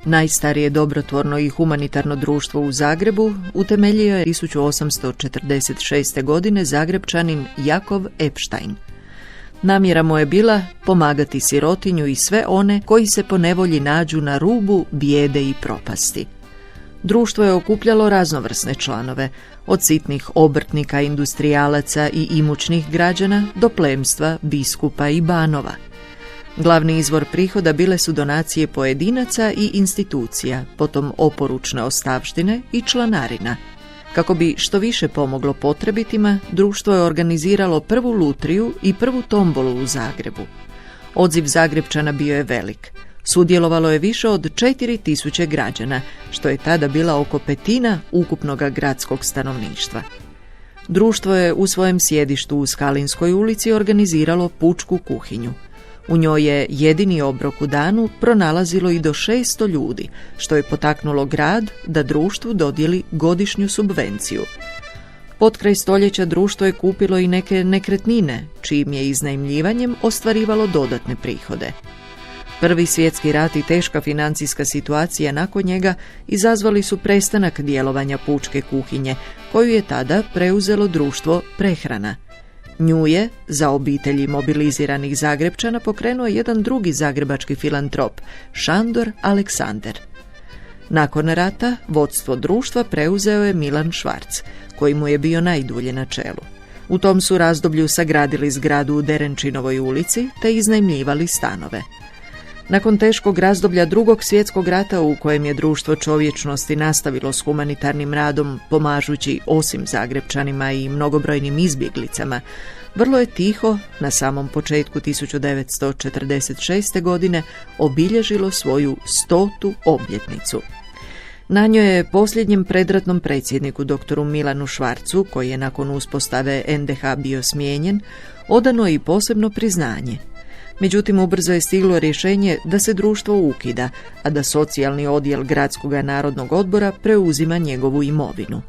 Najstarije dobrotvorno i humanitarno društvo u Zagrebu utemeljio je 1846. godine Zagrepčanin Jakov Epstein. Namjera mu je bila pomagati sirotinju i sve one koji se po nevolji nađu na rubu bijede i propasti. Društvo je okupljalo raznovrsne članove, od sitnih obrtnika, industrijalaca i imućnih građana do plemstva, biskupa i banova. Glavni izvor prihoda bile su donacije pojedinaca i institucija, potom oporučne ostavštine i članarina. Kako bi što više pomoglo potrebitima, društvo je organiziralo prvu lutriju i prvu tombolu u Zagrebu. Odziv Zagrepčana bio je velik. Sudjelovalo je više od 4000 građana, što je tada bila oko petina ukupnog gradskog stanovništva. Društvo je u svojem sjedištu u Skalinskoj ulici organiziralo pučku kuhinju. U njoj je jedini obrok u danu pronalazilo i do 600 ljudi, što je potaknulo grad da društvu dodijeli godišnju subvenciju. Potkraj stoljeća društvo je kupilo i neke nekretnine, čijim je iznajmljivanjem ostvarivalo dodatne prihode. Prvi svjetski rat i teška financijska situacija nakon njega izazvali su prestanak djelovanja pučke kuhinje, koju je tada preuzelo društvo Prehrana. Nju je, za obitelji mobiliziranih Zagrepčana, pokrenuo jedan drugi zagrebački filantrop, Šandor Aleksander. Nakon rata, vodstvo društva preuzeo je Milan Švarc, koji mu je bio najdulje na čelu. U tom su razdoblju sagradili zgradu u Derenčinovoj ulici te iznajmljivali stanove. Nakon teškog razdoblja Drugog svjetskog rata, u kojem je društvo čovječnosti nastavilo s humanitarnim radom, pomažući osim Zagrepčanima i mnogobrojnim izbjeglicama, vrlo je tiho na samom početku 1946. godine obilježilo svoju 100. obljetnicu. Na njoj je posljednjem predratnom predsjedniku doktoru Milanu Švarcu, koji je nakon uspostave NDH bio smijenjen, odano i posebno priznanje. Međutim, ubrzo je stiglo rješenje da se društvo ukida, a da socijalni odjel Gradskog narodnog odbora preuzima njegovu imovinu.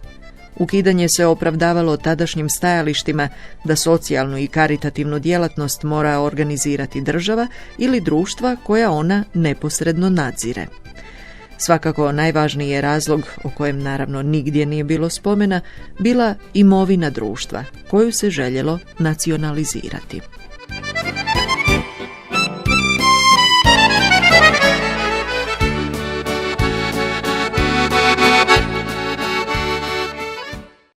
Ukidanje se opravdavalo tadašnjim stajalištima da socijalnu i karitativnu djelatnost mora organizirati država ili društva koja ona neposredno nadzire. Svakako najvažniji je razlog, o kojem naravno nigdje nije bilo spomena, bila imovina društva, koju se željelo nacionalizirati.